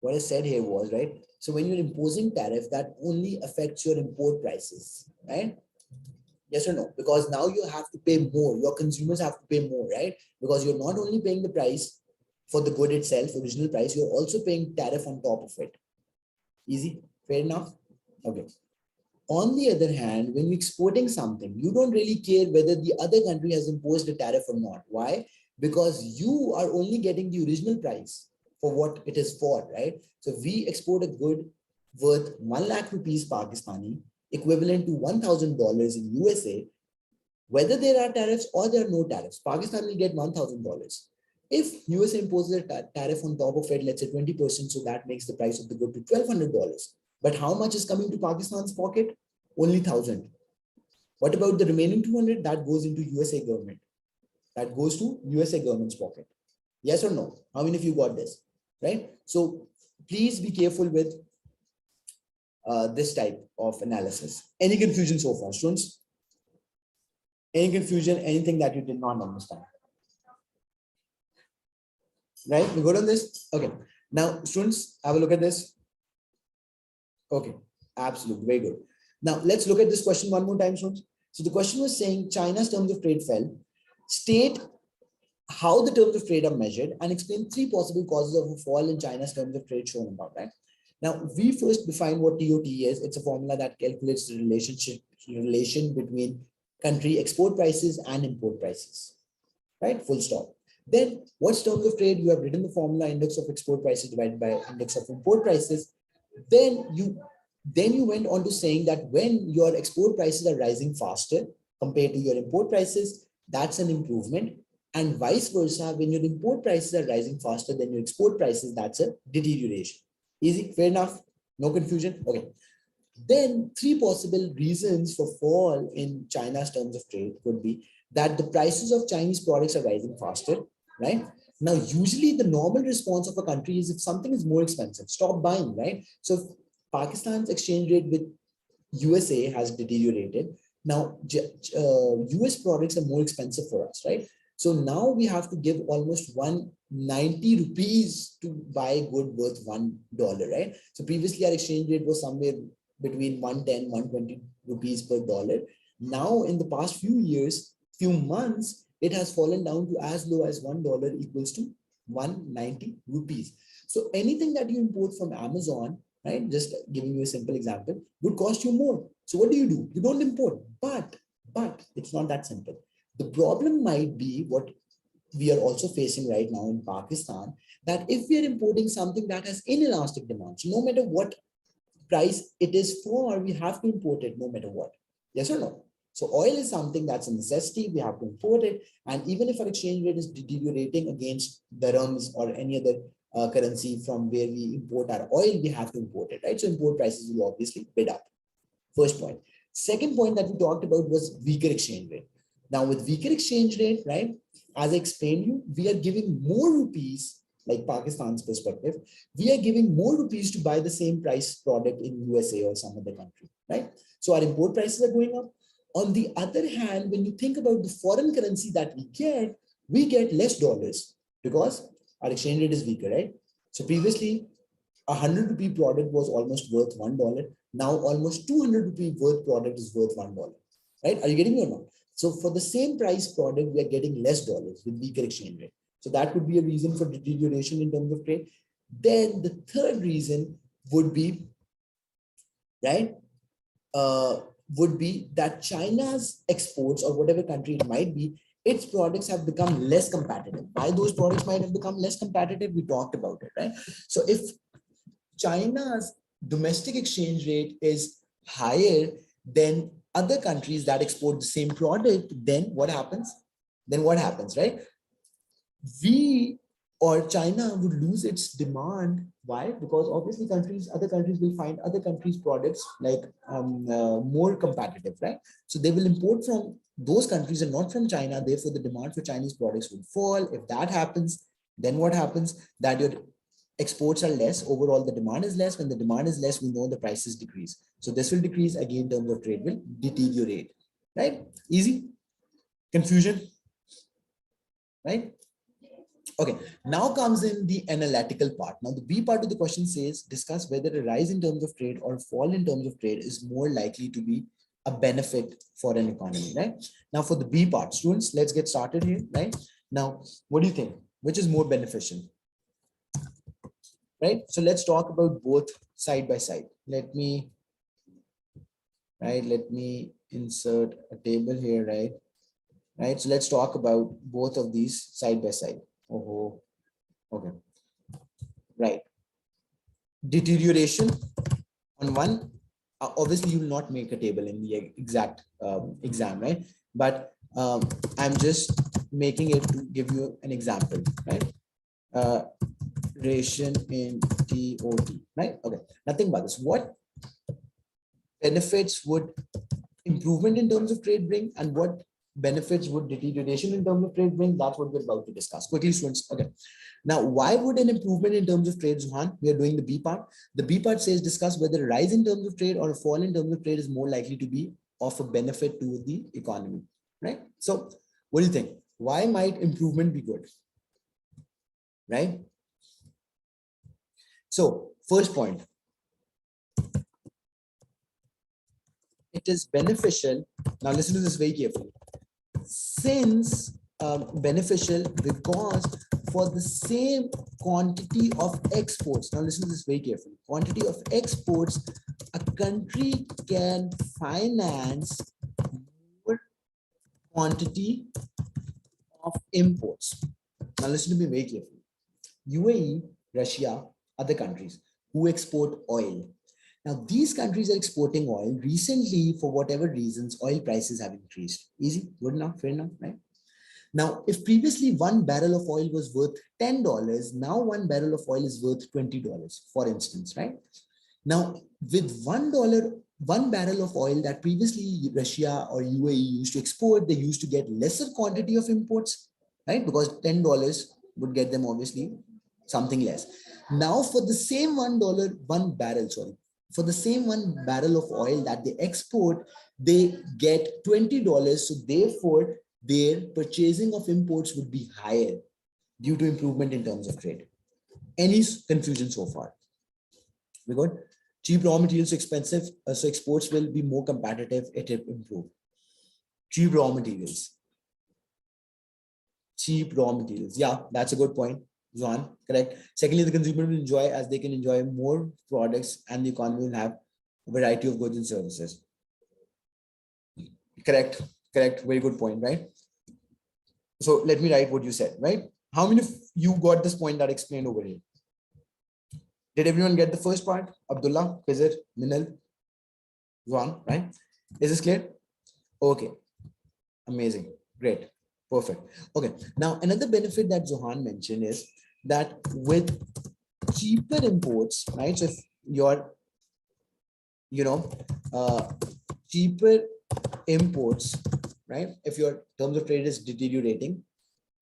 what I said here was, right? So when you're imposing tariff, that only affects your import prices, right? Yes or no? Because now you have to pay more. Your consumers have to pay more, right? Because you're not only paying the price for the good itself, original price, you're also paying tariff on top of it. Easy? Fair enough? Okay. On the other hand, when you're exporting something, you don't really care whether the other country has imposed a tariff or not. Why? Because you are only getting the original price for what it is for, right? So we export a good worth 1 lakh rupees Pakistani, equivalent to $1,000 in USA. Whether there are tariffs or there are no tariffs, Pakistan will get $1,000. If USA imposes a tariff on top of it, let's say 20%, so that makes the price of the good to $1,200. But how much is coming to Pakistan's pocket? Only 1,000. What about the remaining 200? That goes into USA government. That goes to USA government's pocket. Yes or no? How many of you got this? Right? So please be careful with this type of analysis. Any confusion so far, students? Any confusion, anything that you did not understand? Right? We good on this? Okay. Now, students, have a look at this. Okay. Absolutely. Very good. Now, let's look at this question one more time, students. So the question was saying China's terms of trade fell. State how the terms of trade are measured and explain 3 possible causes of a fall in China's terms of trade shown above, right? Now, we first define what TOT is. It's a formula that calculates the relation between country export prices and import prices, right? Full stop. Then what's terms of trade? You have written the formula index of export prices divided by index of import prices. Then you went on to saying that when your export prices are rising faster compared to your import prices, that's an improvement. And vice versa, when your import prices are rising faster than your export prices, that's a deterioration. Easy, fair enough, no confusion. Okay. Then 3 possible reasons for fall in China's terms of trade could be that the prices of Chinese products are rising faster, right? Now, usually the normal response of a country is if something is more expensive, stop buying, right? So if Pakistan's exchange rate with USA has deteriorated, now US products are more expensive for us, right? So now we have to give almost 190 rupees to buy good worth $1, right? So previously our exchange rate was somewhere between 110, 120 rupees per dollar. Now in the past few months, it has fallen down to as low as $1 equals to 190 rupees. So anything that you import from Amazon, right? Just giving you a simple example, would cost you more. So what do? You don't import, but it's not that simple. The problem might be what we are also facing right now in Pakistan, that if we are importing something that has inelastic demand, so no matter what price it is for, we have to import it no matter what. Yes or no? So oil is something that's a necessity. We have to import it. And even if our exchange rate is deteriorating against dirhams or any other currency from where we import our oil, we have to import it, right? So import prices will obviously bid up. First point. Second point that we talked about was weaker exchange rate. Now with weaker exchange rate, right, as I explained you, we are giving more rupees, like Pakistan's perspective, we are giving more rupees to buy the same price product in USA or some other country, right? So our import prices are going up. On the other hand, when you think about the foreign currency that we get less dollars because our exchange rate is weaker, right? So previously, a 100 rupee product was almost worth $1. Now almost 200 rupee worth product is worth $1, right? Are you getting me or not? So for the same price product, we are getting less dollars with weaker exchange rate. So that would be a reason for deterioration in terms of trade. Then the third reason would be, right, would be that China's exports or whatever country it might be, its products have become less competitive. Why those products might have become less competitive, we talked about it, right? So if China's domestic exchange rate is higher than other countries that export the same product, then what happens? Right? We or China would lose its demand. Why? Because obviously other countries will find other countries' products like more competitive, right? So they will import from those countries and not from China. Therefore, the demand for Chinese products will fall. If that happens, then what happens? That your exports are less. Overall, the demand is less. When the demand is less, we know the prices decrease. So this will decrease. Again, terms of trade will deteriorate, right? Easy? Confusion? Right? Okay, now comes in the analytical part. Now the B part of the question says, discuss whether a rise in terms of trade or a fall in terms of trade is more likely to be a benefit for an economy, right? Now for the B part, students, let's get started here, right? Now, what do you think? Which is more beneficial, right? So let's talk about both side by side. Let me insert a table here, right? Right. So let's talk about both of these side by side. Oh, okay. Right. Deterioration on one, obviously you will not make a table in the exact exam, right? But I'm just making it to give you an example, right? Ration in TOT, right? Okay. Nothing about this. What benefits would improvement in terms of trade bring, and what benefits would deterioration in terms of trade bring? That's what we're about to discuss quickly, students. Okay, now why would an improvement in terms of trade, Zuhan? We are doing the B part. The B part says discuss whether a rise in terms of trade or a fall in terms of trade is more likely to be of a benefit to the economy, right? So what do you think? Why might improvement be good, right? So first point, it is beneficial. Now listen to this very carefully. Since beneficial because for the same quantity of exports, now listen to this very carefully, quantity of exports, a country can finance more quantity of imports. Now listen to me very carefully. UAE, Russia, other countries who export oil. Now, these countries are exporting oil. Recently, for whatever reasons, oil prices have increased. Easy, good enough, fair enough, right? Now, if previously one barrel of oil was worth $10, now one barrel of oil is worth $20, for instance, right? Now, with $1, one barrel of oil that previously Russia or UAE used to export, they used to get lesser quantity of imports, right? Because $10 would get them obviously something less. Now, for the same one barrel, for the same one barrel of oil that they export, they get $20. So therefore, their purchasing of imports would be higher due to improvement in terms of trade. Any confusion so far? We got cheap raw materials expensive, so exports will be more competitive. It will improve. Cheap raw materials. Cheap raw materials. Yeah, that's a good point, Zuan. Correct. Secondly, the consumer will enjoy as they can enjoy more products, and the economy will have a variety of goods and services. Correct. Correct. Very good point, right? So let me write what you said, right? How many of you got this point that explained over here? Did everyone get the first part? Abdullah, Khizr, Minal, Zuan, right? Is this clear? Okay. Amazing. Great. Perfect. Okay. Now, another benefit that Zohan mentioned is that with cheaper imports, right? So if you're, cheaper imports, right? If your terms of trade is deteriorating,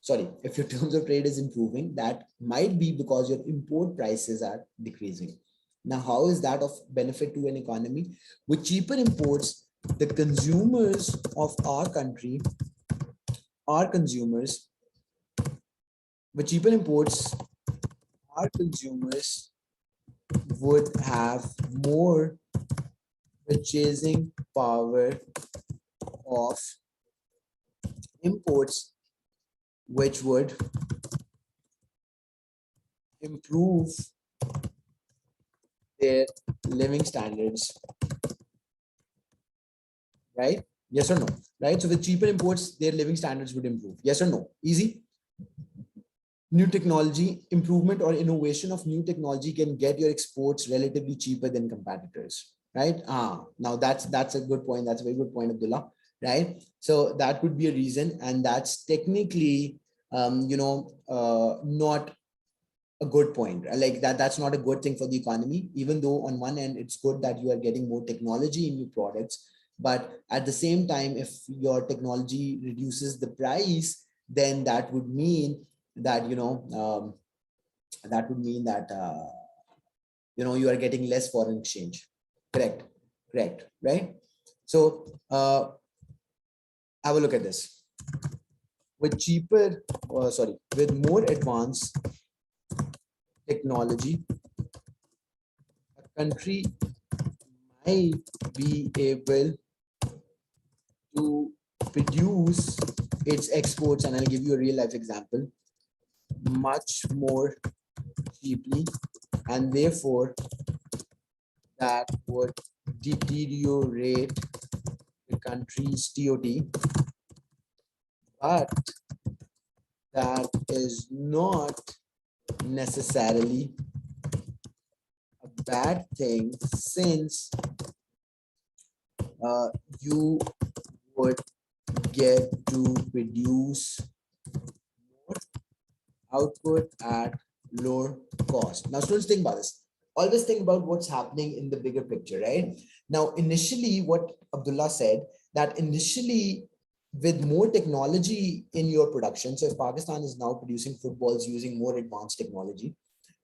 sorry, if your terms of trade is improving, that might be because your import prices are decreasing. Now, how is that of benefit to an economy? With cheaper imports, the consumers of our country, our consumers, with cheaper imports, our consumers would have more purchasing power of imports, which would improve their living standards, right? Yes or no, right? So with cheaper imports, their living standards would improve. Yes or no? Easy. New technology, improvement or innovation of new technology can get your exports relatively cheaper than competitors, right? Now that's a good point. That's a very good point, Abdullah, right? So that could be a reason, and that's technically, not a good point. Like that's not a good thing for the economy, even though on one end, it's good that you are getting more technology in your products. But at the same time, if your technology reduces the price, then that would mean that, you are getting less foreign exchange. Correct. Correct. Right. So have a look at this. with cheaper, with more advanced technology, a country might be able to produce its exports, and I'll give you a real life example, much more cheaply, and therefore that would deteriorate the country's TOT, but that is not necessarily a bad thing, since you would get to produce more output at lower cost. Now, students, think about this. Always think about what's happening in the bigger picture, right? Now, initially, what Abdullah said, that initially, with more technology in your production, so if Pakistan is now producing footballs using more advanced technology,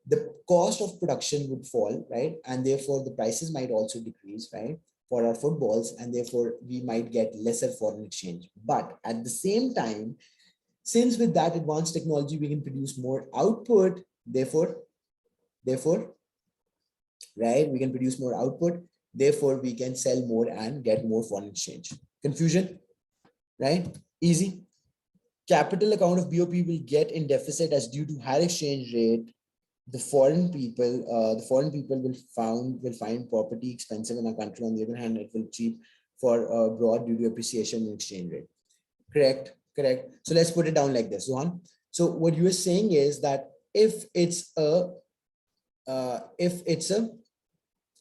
the cost of production would fall, right? And therefore, the prices might also decrease, right? For our footballs, and therefore, we might get lesser foreign exchange. But at the same time, since with that advanced technology, we can produce more output, therefore, right, we can produce more output, therefore we can sell more and get more foreign exchange. Confusion, right? Easy. Capital account of BOP will get in deficit as due to higher exchange rate. The foreign people will find property expensive in our country. On the other hand, it will cheap for abroad due to appreciation in exchange rate. Correct, correct. So let's put it down like this, Johan. So what you are saying is that if it's a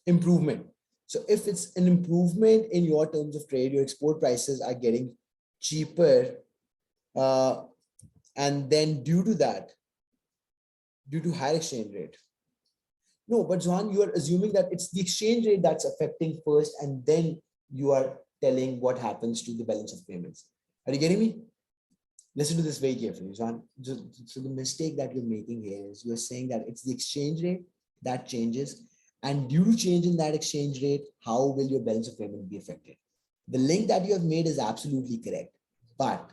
improvement, so if it's an improvement in your terms of trade, your export prices are getting cheaper, and then due to that, due to higher exchange rate. No, but Johan, you are assuming that it's the exchange rate that's affecting first, and then you are telling what happens to the balance of payments. Are you getting me? Listen to this very carefully, Johan. So the mistake that you're making here is you're saying that it's the exchange rate that changes, and due to change in that exchange rate, how will your balance of payment be affected? The link that you have made is absolutely correct, but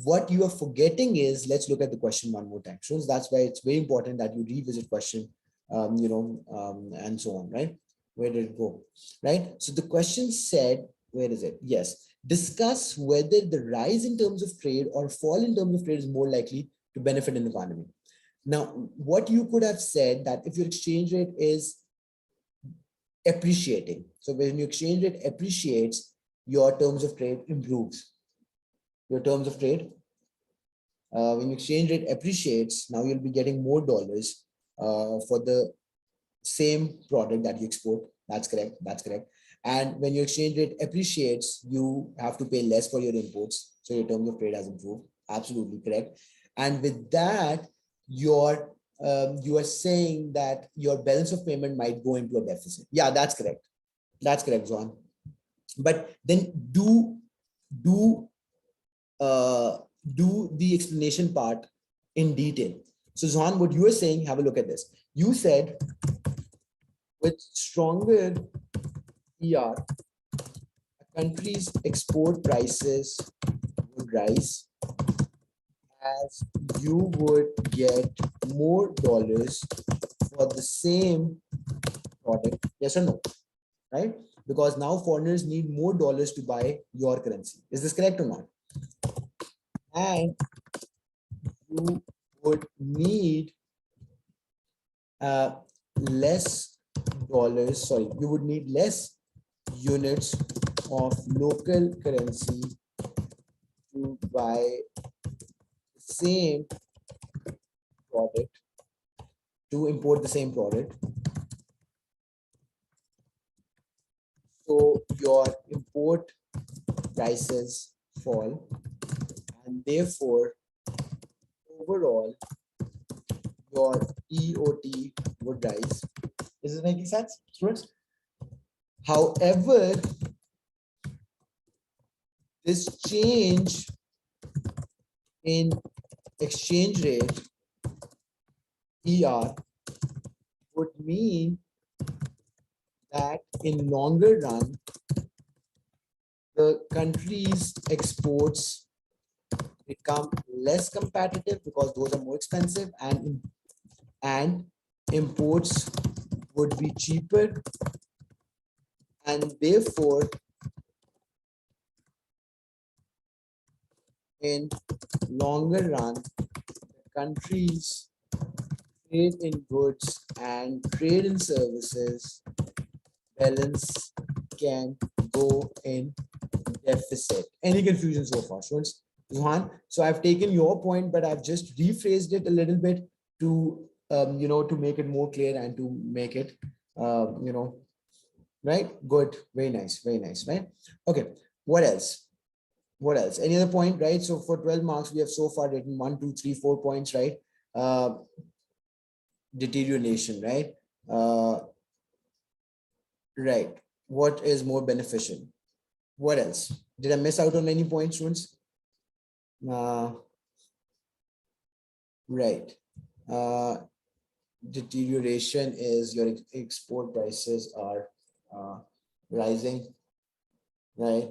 what you are forgetting is, let's look at the question one more time. So that's why it's very important that you revisit question, and so on, right? Where did it go? Right? So the question said, where is it? Yes. Discuss whether the rise in terms of trade or fall in terms of trade is more likely to benefit an economy. Now, what you could have said that if your exchange rate is appreciating, so when your exchange rate appreciates, your terms of trade improves. Your terms of trade, when your exchange rate appreciates, now you'll be getting more dollars for the same product that you export. That's correct. That's correct. And when your exchange rate appreciates, you have to pay less for your imports. So your terms of trade has improved. Absolutely correct. And with that, you are saying that your balance of payment might go into a deficit. Yeah, that's correct. That's correct, John. But then do the explanation part in detail. So Zohan, what you are saying, have a look at this. You said with stronger ER, a country's export prices would rise as you would get more dollars for the same product. Yes or no? Right? Because now foreigners need more dollars to buy your currency. Is this correct or not? And you would need less dollars, sorry, you would need less units of local currency to buy the same product, to import the same product. So your import prices fall, and therefore overall your EOT would rise. Is this making sense, students? However, this change in exchange rate ER would mean that in longer run, the country's exports become less competitive because those are more expensive, and imports would be cheaper, and therefore in longer run countries trade in goods and trade in services balance can go in deficit. Any confusion so far, students? Johan, so I've taken your point, but I've just rephrased it a little bit to to make it more clear and to make it right. Good, very nice, very nice, right? Okay, what else? What else? Any other point, right? So for 12 marks, we have so far written 1, 2, 3, 4 points, right? Deterioration, right? Right. What is more beneficial? What else? Did I miss out on any points, students? Right. Deterioration is your export prices are rising, right?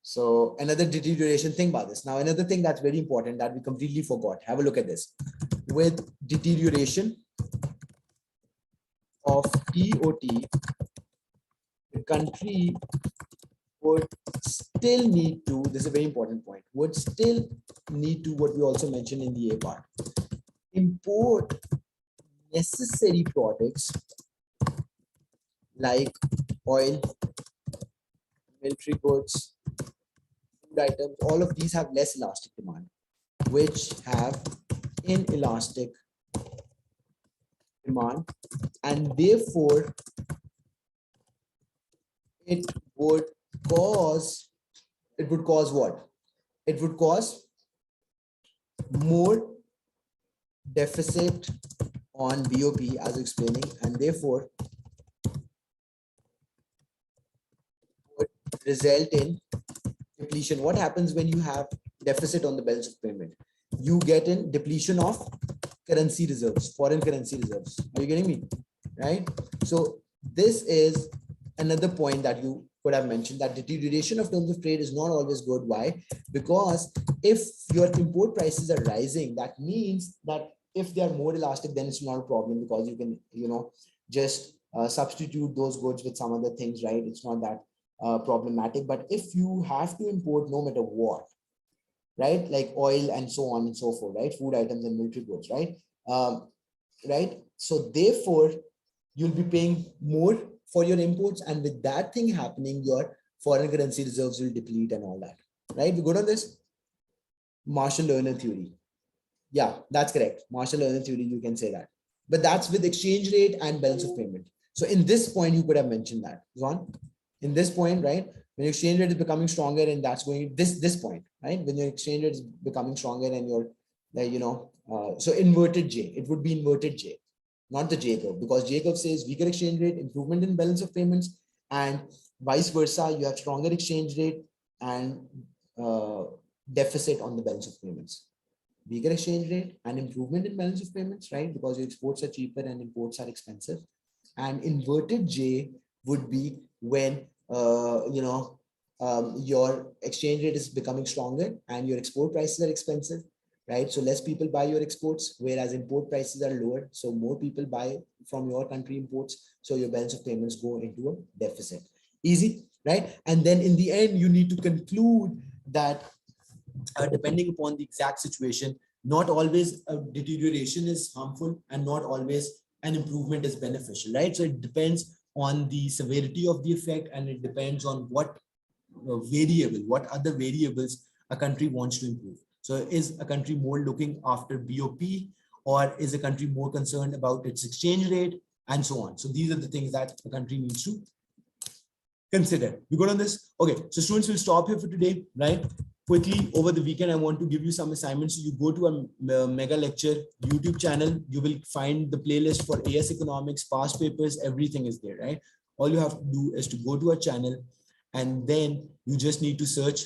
So another deterioration, think about this. Now, another thing that's very important that we completely forgot. Have a look at this. With deterioration of TOT, the country would still need to, this is a very important point, would still need to, what we also mentioned in the A part, import necessary products like oil, military goods, food items. All of these have less elastic demand, which have inelastic demand, and therefore it would cause, what? It would cause more deficit on BOP as explaining, and therefore would result in depletion. What happens when you have deficit on the balance of payment? You get in depletion of currency reserves, foreign currency reserves. Are you getting me? Right? So this is another point that you could have mentioned, that deterioration of terms of trade is not always good. Why? Because if your import prices are rising, that means that if they are more elastic, then it's not a problem because you can, just substitute those goods with some other things, right? It's not that problematic. But if you have to import no matter what, right, like oil and so on and so forth, right, food items and military goods, right, right, so therefore you'll be paying more for your imports, and with that thing happening, your foreign currency reserves will deplete and all that, right? We good on this? Marshall-Lerner theory. Yeah, that's correct. Marshall-Lerner theory, you can say that. But that's with exchange rate and balance of payment. So in this point, you could have mentioned that. John, in this point, right? When your exchange rate is becoming stronger, and that's going this point, right? When your exchange rate is becoming stronger and you're, so inverted J, it would be inverted J, not the J curve, because J curve says weaker exchange rate, improvement in balance of payments, and vice versa. You have stronger exchange rate and deficit on the balance of payments. Weaker exchange rate and improvement in balance of payments, right? Because your exports are cheaper and imports are expensive. And inverted J would be when your exchange rate is becoming stronger and your export prices are expensive, right? So less people buy your exports, whereas import prices are lower. So more people buy from your country imports. So your balance of payments go into a deficit. Easy, right? And then in the end, you need to conclude that depending upon the exact situation, not always a deterioration is harmful and not always an improvement is beneficial, right? So it depends on the severity of the effect, and it depends on what what other variables a country wants to improve. So is a country more looking after BOP, or is a country more concerned about its exchange rate, and so on. So these are the things that a country needs to consider. We good on this? Okay, so students, will stop here for today, right? Quickly, over the weekend, I want to give you some assignments. So you go to a mega lecture YouTube channel, you will find the playlist for AS Economics, past papers, everything is there, right? All you have to do is to go to a channel, and then you just need to search,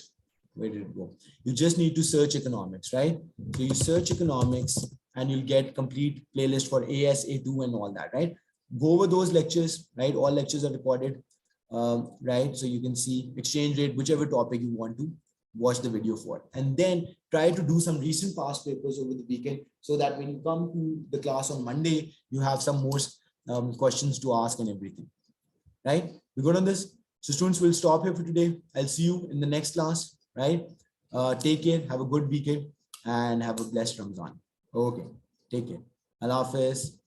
where did it go? You just need to search economics, right? So you search economics and you'll get complete playlist for AS, A2 and all that, right? Go over those lectures, right? All lectures are recorded, right? So you can see exchange rate, whichever topic you want to. watch the video for, and then try to do some recent past papers over the weekend, so that when you come to the class on Monday, you have some more questions to ask and everything, right? We good on this? So students, will stop here for today. I'll see you in the next class, right? Take care, have a good weekend, and have a blessed Ramzan. Okay, take care. Allah Hafiz.